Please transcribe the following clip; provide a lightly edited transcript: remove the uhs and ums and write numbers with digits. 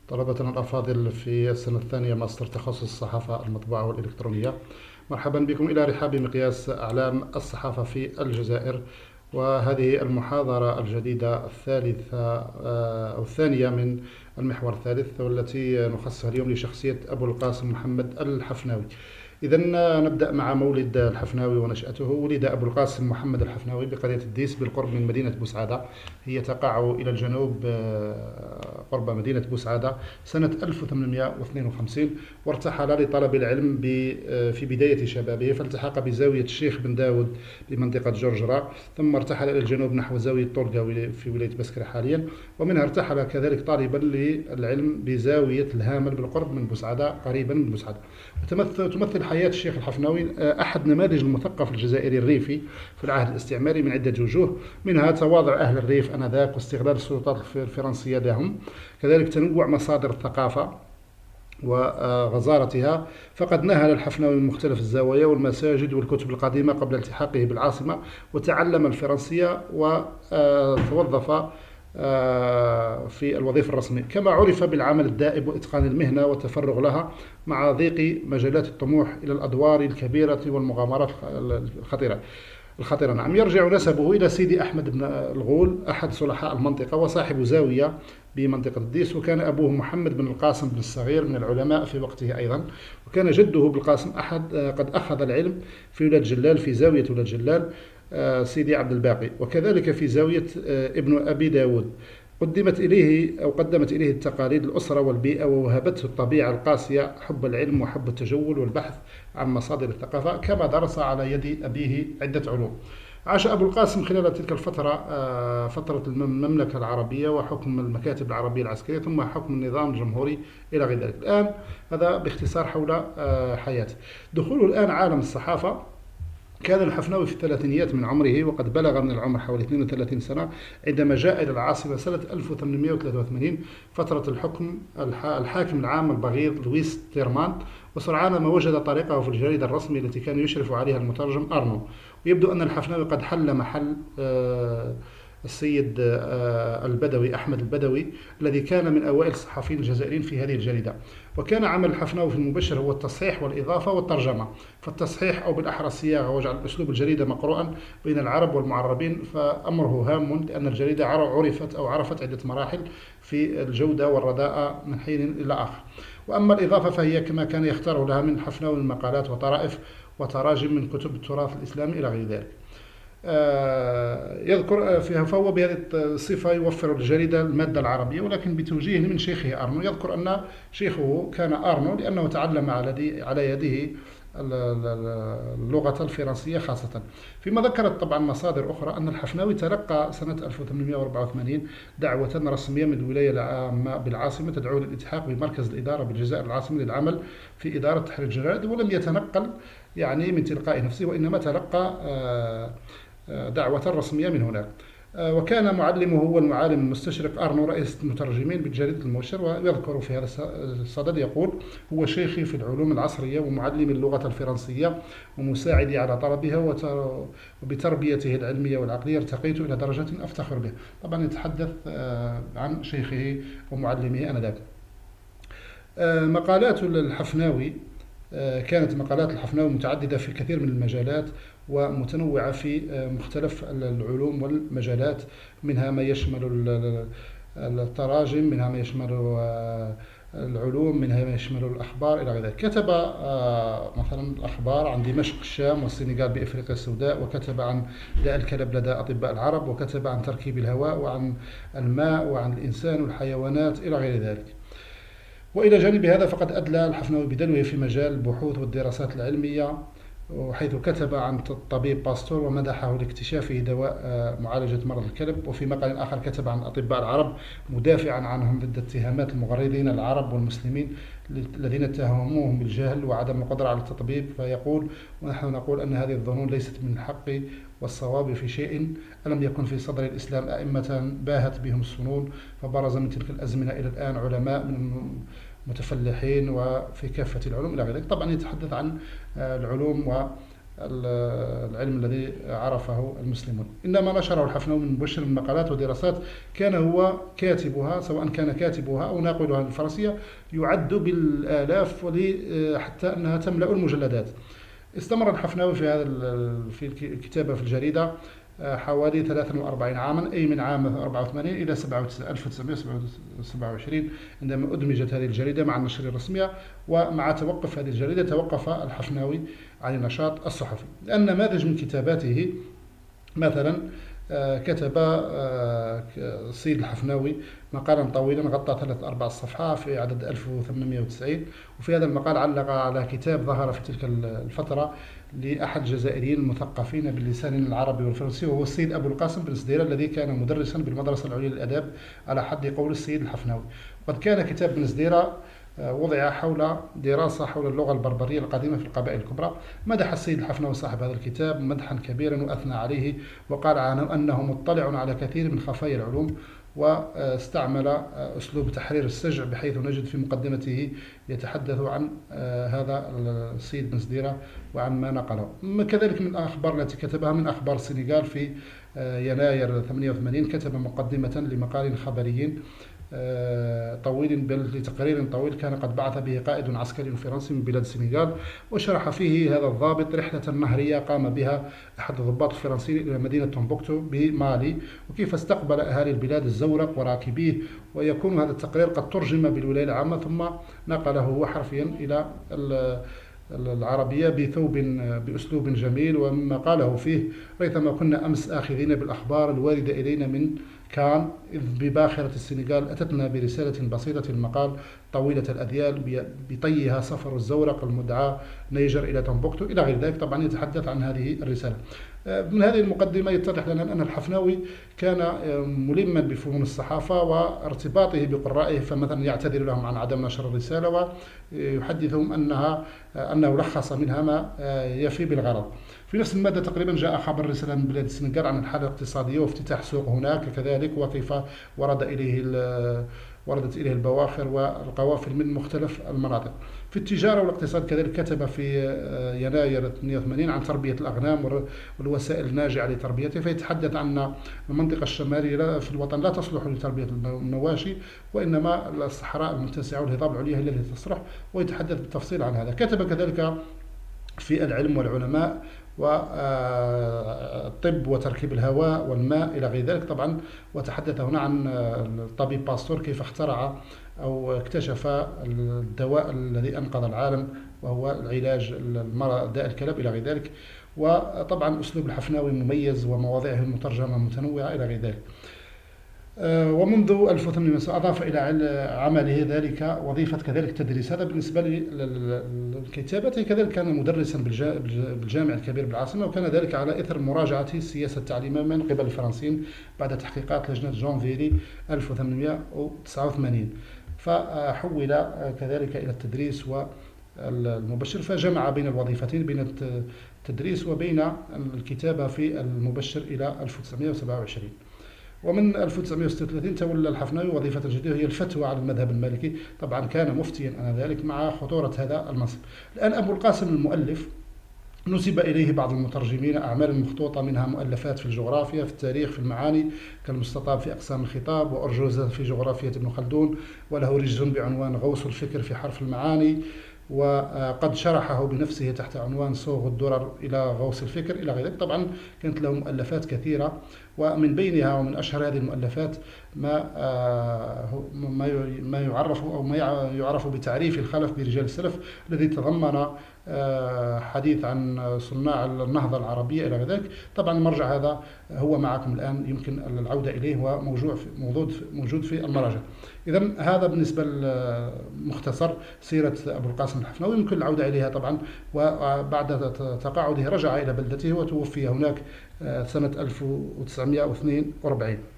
طلبتنا الأفاضل في السنة الثانية ماستر تخصص الصحافة المطبوعة والإلكترونية. مرحبا بكم إلى رحاب مقياس أعلام الصحافة في الجزائر. وهذه المحاضرة الجديدة الثالثة أو الثانية من المحور الثالث، والتي نخصصها اليوم لشخصية أبو القاسم محمد الحفناوي. إذا نبدأ مع مولد الحفناوي ونشأته. ولد أبو القاسم محمد الحفناوي بقرية الديس بالقرب من مدينة بوسعادة، هي تقع إلى الجنوب قرب مدينة بوسعادة، سنة 1852. وارتحل لطلب العلم في بداية شبابه، فالتحق بزاوية الشيخ بن داود بمنطقة جرجرة، ثم ارتحل إلى الجنوب نحو زاوية طولقة في ولاية بسكرة حاليا، ومنها ارتحل كذلك طالبا للعلم بزاوية الهامل بالقرب من بوسعادة قريبا من بوسعادة. تمثل حياة الشيخ الحفناوي أحد نماذج المثقف الجزائري الريفي في العهد الاستعماري من عدة وجوه، منها تواضع أهل الريف آنذاك واستغلال السلطات الفرنسية لهم، كذلك تنوع مصادر الثقافة وغزارتها. فقد نهل الحفناوي من مختلف الزوايا والمساجد والكتب القديمة قبل التحاقه بالعاصمة، وتعلم الفرنسية وتوظف في الوظيفة الرسمية، كما عرف بالعمل الدائب وإتقان المهنة والتفرغ لها مع ضيق مجالات الطموح إلى الأدوار الكبيرة والمغامرات الخطيرة. نعم، يرجع نسبه إلى سيدي أحمد بن الغول، أحد صلحاء المنطقة وصاحب زاوية بمنطقة الديس، وكان أبوه محمد بن القاسم بن الصغير من العلماء في وقته أيضا، وكان جده بالقاسم قد أخذ العلم في ولاد جلال، في زاوية ولاد جلال سيدي عبد الباقي، وكذلك في زاوية ابن أبي داود. قدمت إليه التقاليد الأسرة والبيئة، ووهبته الطبيعة القاسية حب العلم وحب التجول والبحث عن مصادر الثقافة، كما درس على يد أبيه عدة علوم. عاش أبو القاسم خلال تلك الفترة فترة المملكة العربية وحكم المكاتب العربية العسكرية، ثم حكم النظام الجمهوري إلى غير ذلك. الآن هذا باختصار حول حياته. دخوله الآن عالم الصحافة. كان الحفناوي في الثلاثينيات من عمره، وقد بلغ من العمر حوالي 32 سنة عندما جاء إلى العاصمة سنة 1883 فترة الحكم الحاكم العام البغيض لويس تيرمان، وسرعان ما وجد طريقه في الجريدة الرسمية التي كان يشرف عليها المترجم أرنو. ويبدو أن الحفناوي قد حل محل السيد البدوي أحمد البدوي، الذي كان من أوائل الصحفيين الجزائريين في هذه الجريدة. وكان عمل الحفناوي في المبشر هو التصحيح والإضافة والترجمة. فالتصحيح أو بالأحرى الصياغة، وجعل أسلوب الجريدة مقروءا بين العرب والمعربين، فأمره هام لأن الجريدة عرفت عدة مراحل في الجودة والرداءة من حين إلى آخر. وأما الإضافة فهي كما كان يختار لها من الحفناوي من مقالات وطرائف وتراجم من كتب التراث الإسلامي إلى غير ذلك. يذكر فيها، فهو بهذه الصفة يوفر الجريدة المادة العربية، ولكن بتوجيه من شيخه أرنو. يذكر أن شيخه كان أرنو لأنه تعلم على يده اللغة الفرنسية خاصة. فيما ذكرت طبعا مصادر أخرى أن الحفناوي تلقى سنة 1884 دعوة رسمية من الولاية العامة بالعاصمة تدعوه للالتحاق بمركز الإدارة بالجزائر العاصمة للعمل في إدارة تحرير الجرائد، ولم يتنقل يعني من تلقاء نفسه، وإنما تلقى دعوة رسمية من هناك. وكان معلمه هو المعالم المستشرق أرنو رئيس المترجمين بجريدة المبشر. ويذكر في هذا الصدد يقول: هو شيخي في العلوم العصرية ومعلم اللغة الفرنسية ومساعدي على طلبها، وبتربيته العلمية والعقلية ارتقيت إلى درجة أفتخر بها. طبعا يتحدث عن شيخه ومعلمه آنذاك. مقالات الحفناوي كانت مقالات الحفناوي متعددة في كثير من المجالات ومتنوعة في مختلف العلوم والمجالات، منها ما يشمل التراجم، منها ما يشمل العلوم، منها ما يشمل الأخبار إلى غير ذلك. كتب مثلا الأخبار عن دمشق الشام والسنغال بإفريقيا السوداء، وكتب عن داء الكلب لدى أطباء العرب، وكتب عن تركيب الهواء وعن الماء وعن الإنسان والحيوانات إلى غير ذلك. وإلى جانب هذا فقد أدلى الحفناوي بدلوه في مجال البحوث والدراسات العلمية، وحيث كتب عن الطبيب باستور ومدحه لاكتشافه دواء معالجة مرض الكلب. وفي مقال آخر كتب عن أطباء العرب مدافعا عنهم ضد اتهامات المغردين العرب والمسلمين الذين اتهموهم بالجهل وعدم القدرة على التطبيب، فيقول: ونحن نقول أن هذه الظنون ليست من الحق والصواب في شيء، ألم يكن في صدر الإسلام أئمة باهت بهم السنون، فبرز من تلك الأزمنة إلى الآن علماء من متفلحين وفي كافة العلوم إلى غير ذلك. طبعا يتحدث عن العلوم العلم الذي عرفه المسلمون. إنما نشره الحفنوي من مبشر من مقالات ودراسات كان هو كاتبها، سواء كان كاتبها أو ناقلها للفرنسية، يعد بالآلاف حتى أنها تملأ المجلدات. استمر الحفناوي في في الكتابة في الجريدة حوالي 43 عاما، أي من عام 84 إلى 1927 عندما أدمجت هذه الجريدة مع النشر الرسمية. ومع توقف هذه الجريدة توقف الحفناوي عن النشاط الصحفي، لأن نماذج من كتاباته مثلا كتب السيد الحفناوي مقالا طويلا غطى 3-4 صفحات في عدد 1890. وفي هذا المقال علق على كتاب ظهر في تلك الفترة لأحد الجزائريين المثقفين باللسان العربي والفرنسي، وهو السيد أبو القاسم بن سديرة، الذي كان مدرسا بالمدرسة العليا للآداب على حد قول السيد الحفناوي. وقد كان كتاب بن سديرة وضع حول دراسة حول اللغة البربرية القديمة في القبائل الكبرى. مدح السيد الحفناوي صاحب هذا الكتاب مدحا كبيرا وأثنى عليه، وقال عنه أنه مطلع على كثير من خفايا العلوم، واستعمل أسلوب تحرير السجع، بحيث نجد في مقدمته يتحدث عن هذا السيد بن سديرة وعن ما نقله. كذلك من الأخبار التي كتبها من أخبار السنغال في يناير 88 كتب مقدمة لمقال خبري طويل، بل لتقرير طويل كان قد بعث به قائد عسكري فرنسي من بلاد السنغال، وشرح فيه هذا الضابط رحلة نهرية قام بها أحد الضباط الفرنسيين إلى مدينة تومبوكتو بمالي، وكيف استقبل أهالي البلاد الزورق وراكبيه. ويكون هذا التقرير قد ترجم بالولاية العامة ثم نقله هو حرفيا إلى العربية بأسلوب جميل. ومما قاله فيه: ريثما كنا أمس آخذين بالأخبار الواردة إلينا من كان، إذ بباخرة السنغال أتتنا برسالة بسيطة المقال طويلة الأذيال بطيها سفر الزورق المدعى نيجر إلى تومبوكتو إلى غير ذلك. طبعا يتحدث عن هذه الرسالة. من هذه المقدمة يتضح لنا أن الحفناوي كان ملما بفنون الصحافة وارتباطه بقرائه، فمثلا يعتذر لهم عن عدم نشر الرسالة ويحدثهم أنه لخص منها ما يفي بالغرض. في نفس المادة تقريبا جاء خبر رسالة من بلاد السنغال عن الحالة الاقتصادية وافتتاح سوق هناك كذلك، وكيف وردت إليه البواخر والقوافل من مختلف المناطق. في التجارة والاقتصاد كذلك كتب في يناير 82 عن تربية الأغنام والوسائل الناجعة لتربيتها، فيتحدث عن المنطقة الشمالية في الوطن لا تصلح لتربية المواشي، وإنما الصحراء المتسعة والهضاب العليا هي التي تصلح، ويتحدث بالتفصيل عن هذا. كتب كذلك في العلم والعلماء والطب وتركيب الهواء والماء إلى غير ذلك طبعا. وتحدث هنا عن الطبيب باستور كيف اخترع أو اكتشف الدواء الذي أنقذ العالم، وهو العلاج داء الكلب إلى غير ذلك. وطبعا أسلوب الحفناوي مميز ومواضيعه المترجمة متنوعة إلى غير ذلك. ومنذ 1800 أضاف إلى عمله ذلك وظيفة كذلك تدريس. هذا بالنسبة لكتابته. كذلك كان مدرسا بالجامع الكبير بالعاصمة، وكان ذلك على إثر مراجعة السياسة التعليمية من قبل الفرنسيين بعد تحقيقات لجنة جون فيري 1889. فحول كذلك إلى التدريس والمبشر، فجمع بين الوظيفتين، بين التدريس وبين الكتابة في المبشر إلى 1927. ومن 1936 تولى الحفناوي وظيفة جديدة هي الفتوى على المذهب المالكي. طبعا كان مفتيا آنذاك مع خطورة هذا المنصب. الآن أبو القاسم المؤلف نسب إليه بعض المترجمين أعمال مخطوطة، منها مؤلفات في الجغرافيا، في التاريخ، في المعاني كالمستطاب في أقسام الخطاب، وأرجوزة في جغرافية ابن خلدون، وله رجز بعنوان غوص الفكر في حرف المعاني، وقد شرحه بنفسه تحت عنوان صوغ الدرر إلى غوص الفكر إلى غير ذلك. طبعا كانت له مؤلفات كثيرة، ومن بينها ومن أشهر هذه المؤلفات ما يعرف بتعريف الخلف برجال السلف، الذي تضمن حديث عن صناع النهضة العربية إلى ذلك. طبعا المرجع هذا هو معكم الآن، يمكن العودة إليه وموجود في المراجع. إذا هذا بالنسبة لمختصر سيرة أبو القاسم الحفناوي، يمكن العودة إليها طبعا. وبعد تقاعده رجع إلى بلدته وتوفي هناك سنة 1942.